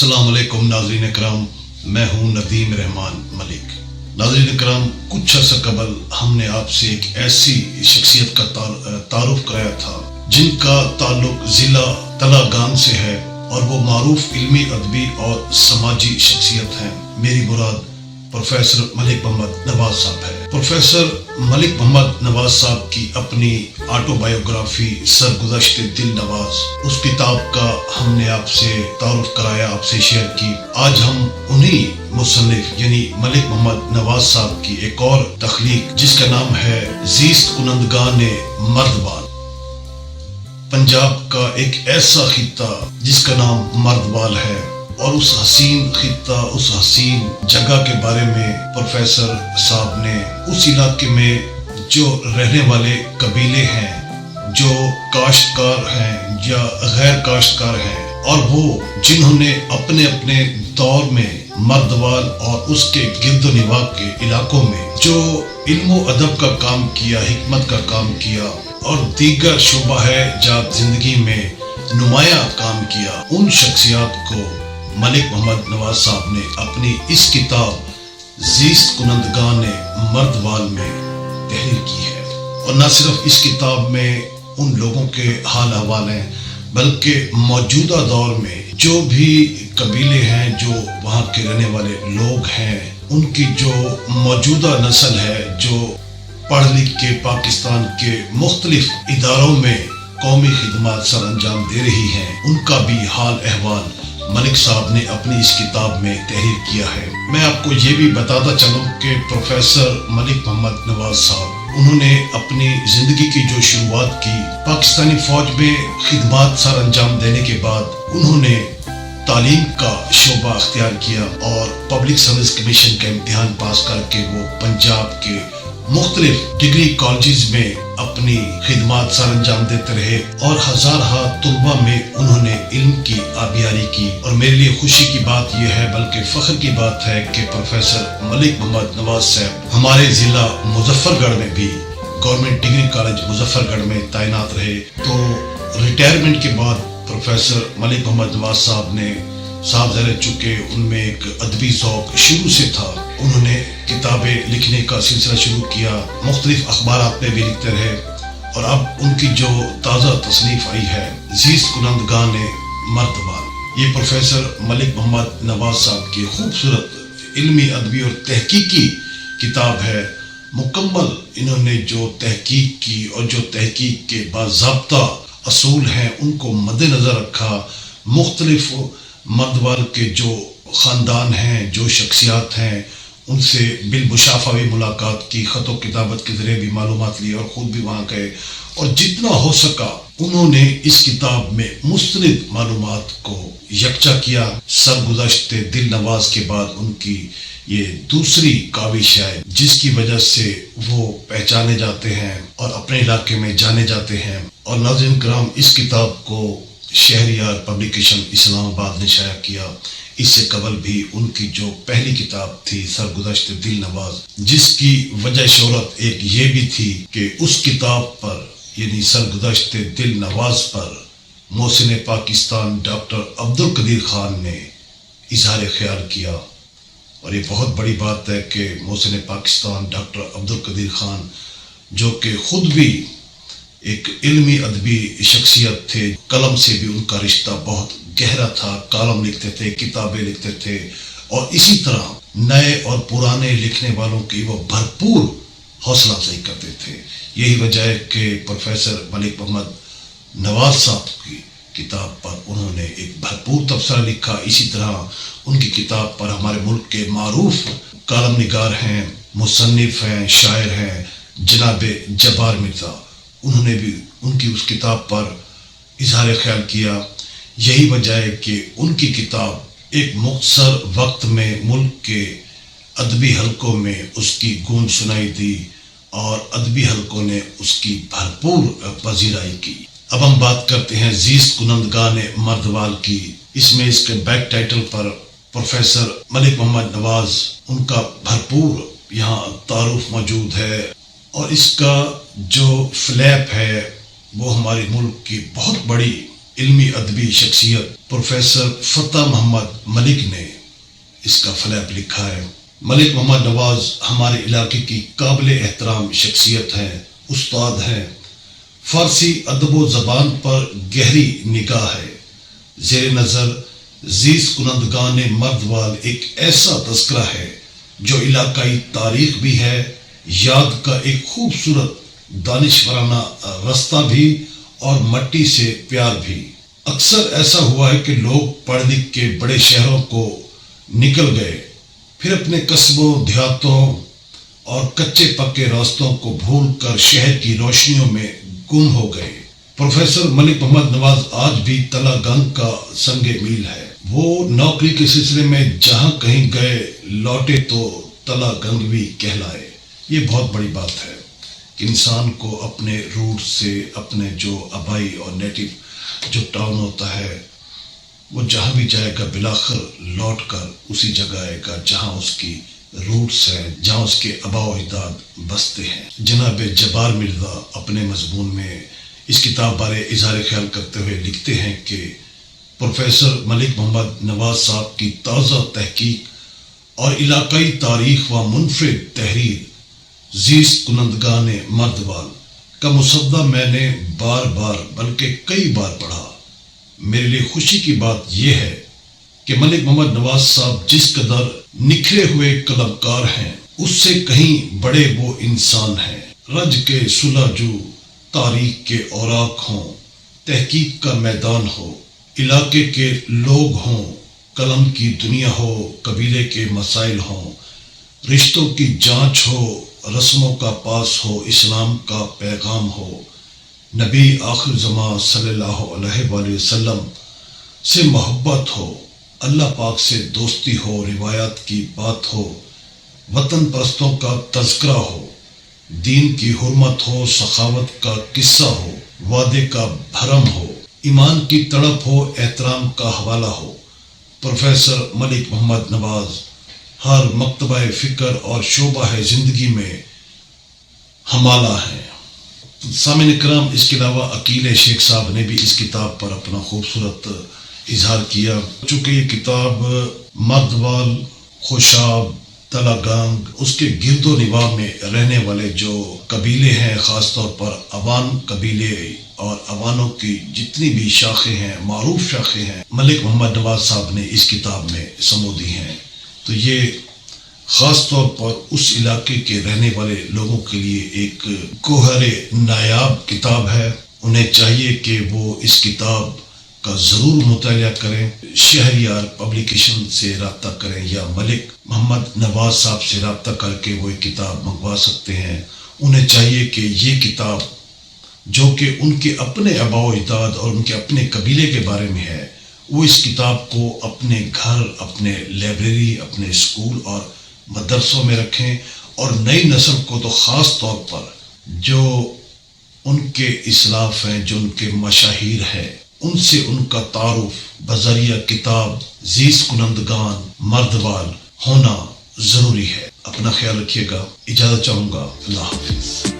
अस्सलाम वालेकुम नाज़रीन इकराम, मैं हूँ नदीम रहमान मलिक। नाज़रीन इकराम, कुछ अर्सा कबल हमने आपसे एक ऐसी शख्सियत का तारुफ कराया था जिनका ताल्लुक ज़िला तलागान से है और वो मारूफ इल्मी अदबी और समाजी शख्सियत हैं। मेरी मुराद प्रोफेसर मलिक मोहम्मद नवाज साहब है। प्रोफेसर मलिक मोहम्मद नवाज साहब की अपनी ऑटोबायोग्राफी सरगुज़श्त दिल नवाज, उस किताब का हमने आपसे तारुफ कराया, आपसे शेयर की। आज हम उन्हीं मुसन्निफ यानी मलिक मोहम्मद नवाज साहब की एक और तख्लीक जिसका नाम है ज़ीस्त कुनंदगान मर्दवाल, पंजाब का एक ऐसा खित्ता जिसका नाम मर्दवाल है, और उस हसीन खित्ता, उस हसीन जगह के बारे में प्रोफेसर साहब ने उस इलाके में जो रहने वाले कबीले हैं, जो काश्तकार हैं या गैर काश्तकार हैं, और वो जिन्होंने अपने अपने दौर में मर्दवाल और उसके गिर्दोनिवाह के इलाकों में जो इल्मो अदब का काम किया, हिकमत का काम किया और दीगर शोबा है जात जिंदगी में नुमाया काम किया, उन शख्सियात को मलिक मोहम्मद नवाज साहब ने अपनी इस किताब ज़ीस्त कुनंदगान मर्दवाल में तहरीर की है। और न सिर्फ इस किताब में उन लोगों के हाल अहवाल हैं, बल्कि मौजूदा दौर में जो भी कबीले हैं, जो वहाँ के रहने वाले लोग हैं, उनकी जो मौजूदा नस्ल है, जो पढ़ लिख के पाकिस्तान के मुख्तलिफ इदारों में कौमी खिदमत सर अंजाम दे रही हैं, उनका भी हाल अहवाल मलिक साहब ने अपनी इस किताब में तहरीर किया है। मैं आपको ये भी बताता चलूँ कि प्रोफेसर मलिक मोहम्मद नवाज साहब, उन्होंने अपनी ज़िंदगी की जो शुरुआत की, पाकिस्तानी फ़ौज में खिदमत सर अंजाम देने के बाद उन्होंने तालीम का शोबा अख्तियार किया और पब्लिक सर्विस कमीशन का इम्तिहान पास करके वो पंजाब के मुख्तलिफ डिग्री कॉलेजेस में अपनी खिदमत सर अंजाम देते रहे और हजार तुलबा में उन्होंने इल्म की आबियारी की। और मेरे लिए खुशी की बात यह है, बल्कि फख्र की बात है कि प्रोफेसर मलिक मोहम्मद नवाज साहब हमारे ज़िला मुजफ्फरगढ़ में भी गवर्नमेंट डिग्री कॉलेज मुजफ्फरगढ़ में तैनात रहे। तो रिटायरमेंट के बाद प्रोफेसर मलिक मोहम्मद नवाज साहब ने रह चुके, उनमें एक अदबी ज़ौक़ शुरू से था। उन्होंने किताबें लिखने का सिलसिला शुरू किया, मुख्तलिफ अखबारात में भी लिखते रहे, और अब उनकी जो ताज़ा तसनीफ़ आई है ज़ीस्त कुनंदगान मर्दवाल, ये प्रोफेसर मलिक मोहम्मद नवाज साहब की खूबसूरत इल्मी अदबी और तहकीकी किताब है। मुकम्मल इन्होंने जो तहकीक की और जो तहकीक के बाज़ाब्ता असूल हैं उनको मद्देनज़र रखा, मुख्तलिफ मर्दवाल के जो ख़ानदान हैं, जो शख्सियात हैं, उनसे बिलमुशाफ़ा भी मुलाकात की, ख़त व किताबत के ज़रिए भी मालूमात ली और ख़ुद भी वहाँ गए, और जितना हो सका उन्होंने इस किताब में मुस्तनिद मालूमात को यकजा किया। सरगुज़श्त दिल नवाज के बाद उनकी ये दूसरी काविश है जिसकी वजह से वो पहचाने जाते हैं और अपने इलाके में जाने जाते हैं। और नाज़रीन किराम, इस किताब को शहरियार पब्लिकेशन इस्लामाबाद ने शाया किया। इससे कबल भी उनकी जो पहली किताब थी सरगुज़श्त दिल नवाज, जिसकी वजह शोहरत एक ये भी थी कि उस किताब पर यानी सरगुज़श्त दिल नवाज पर मोहसिन पाकिस्तान डॉक्टर अब्दुल कदीर खान ने इजहार ख्याल किया। और ये बहुत बड़ी बात है कि मोहसिन पाकिस्तान डॉक्टर अब्दुल कदीर खान, जो कि ख़ुद भी एक इल्मी अदबी शख्सियत थे, कलम से भी उनका रिश्ता बहुत गहरा था, कॉलम लिखते थे, किताबें लिखते थे, और इसी तरह नए और पुराने लिखने वालों की वो भरपूर हौसला अफजाई करते थे। यही वजह है कि प्रोफेसर मलिक मोहम्मद नवाज साहब की किताब पर उन्होंने एक भरपूर तबसरा लिखा। इसी तरह उनकी किताब पर हमारे मुल्क के मारूफ कॉलम निगार हैं, मुसन्निफ हैं, शायर हैं, जनाब जब्बार मिर्ज़ा, उन्होंने भी उनकी उस किताब पर इजहार ख्याल किया। यही वजह है कि उनकी किताब एक मुख्तसर वक्त में मुल्क के अदबी हलकों में उसकी गूंज सुनाई दी और अदबी हलकों ने उसकी भरपूर पजीराई की। अब हम बात करते हैं ज़ीस्त कुनंदगान मर्दवाल की। इसमें इसके बैक टाइटल पर प्रोफेसर मलिक मोहम्मद नवाज, उनका भरपूर यहाँ तारुफ मौजूद है, और इसका जो फ्लैप है वो हमारे मुल्क की बहुत बड़ी علمی ادبی شخصیت پروفیسر فتح محمد ملک نے اس کا فلیپ لکھا ہے۔ ملک محمد نواز ہمارے علاقے کی قابل احترام شخصیت ہیں، استاد ہیں۔ فارسی ادب و زبان پر گہری نگاہ ہے۔ زیر نظر زیز کنندگان مردوال ایک ایسا تذکرہ ہے جو علاقائی تاریخ بھی ہے، یاد کا ایک خوبصورت دانشورانہ رستہ بھی اور مٹی سے پیار بھی۔ اکثر ایسا ہوا ہے کہ لوگ پڑھ لکھ کے بڑے شہروں کو نکل گئے، پھر اپنے قصبوں دیہاتوں اور کچے پکے راستوں کو بھول کر شہر کی روشنیوں میں گم ہو گئے۔ پروفیسر ملک محمد نواز آج بھی تلا گنگ کا سنگ میل ہے۔ وہ نوکری کے سلسلے میں جہاں کہیں گئے لوٹے تو تلا گنگ بھی کہلائے۔ یہ بہت بڑی بات ہے کہ انسان کو اپنے روٹ سے، اپنے جو آبائی اور نیٹو جو ٹاؤن ہوتا ہے، وہ جہاں بھی جائے گا بالآخر لوٹ کر اسی جگہ آئے گا جہاں اس کی روٹس ہیں، جہاں اس کے آباء و اجداد بستے ہیں۔ جناب جبار مرزا اپنے مضمون میں اس کتاب بارے اظہار خیال کرتے ہوئے لکھتے ہیں کہ پروفیسر ملک محمد نواز صاحب کی تازہ تحقیق اور علاقائی تاریخ و منفرد تحریر زیز کنندگان مردوال کا مسودہ میں نے بار بار بلکہ کئی بار پڑھا۔ میرے لیے خوشی کی بات یہ ہے کہ ملک محمد نواز صاحب جس قدر نکھرے ہوئے قلم کار ہیں، اس سے کہیں بڑے وہ انسان ہیں۔ رج کے سلاجو تاریخ کے اوراق ہوں، تحقیق کا میدان ہو، علاقے کے لوگ ہوں، قلم کی دنیا ہو، قبیلے کے مسائل ہوں، رشتوں کی جانچ ہو، رسموں کا پاس ہو، اسلام کا پیغام ہو، نبی آخر زمان صلی اللہ علیہ وآلہ وسلم سے محبت ہو، اللہ پاک سے دوستی ہو، روایات کی بات ہو، وطن پرستوں کا تذکرہ ہو، دین کی حرمت ہو، سخاوت کا قصہ ہو، وعدے کا بھرم ہو، ایمان کی تڑپ ہو، احترام کا حوالہ ہو۔ پروفیسر ملک محمد نواز ہر مکتبہ فکر اور شعبہ زندگی میں ہمالہ ہیں۔ سامعین کرام، اس کے علاوہ عقیل شیخ صاحب نے بھی اس کتاب پر اپنا خوبصورت اظہار کیا۔ چونکہ یہ کتاب مردوال، خوشاب، تلا گنگ، اس کے گرد و نواح میں رہنے والے جو قبیلے ہیں، خاص طور پر اوان قبیلے اور اوانوں کی جتنی بھی شاخیں ہیں، معروف شاخیں ہیں، ملک محمد نواز صاحب نے اس کتاب میں سمودی ہیں۔ تو یہ خاص طور پر اس علاقے کے رہنے والے لوگوں کے لیے ایک گوہر نایاب کتاب ہے۔ انہیں چاہیے کہ وہ اس کتاب کا ضرور مطالعہ کریں۔ شہریار پبلیکیشن سے رابطہ کریں یا ملک محمد نواز صاحب سے رابطہ کر کے وہ ایک کتاب منگوا سکتے ہیں۔ انہیں چاہیے کہ یہ کتاب جو کہ ان کے اپنے آباء و اجداد اور ان کے اپنے قبیلے کے بارے میں ہے، وہ اس کتاب کو اپنے گھر، اپنے لائبریری، اپنے اسکول اور مدرسوں میں رکھیں، اور نئی نسل کو تو خاص طور پر جو ان کے اسلاف ہیں، جو ان کے مشاہیر ہیں، ان سے ان کا تعارف بذریعہ کتاب زیز کنندگان مردوال ہونا ضروری ہے۔ اپنا خیال رکھیے گا، اجازت چاہوں گا، اللہ حافظ۔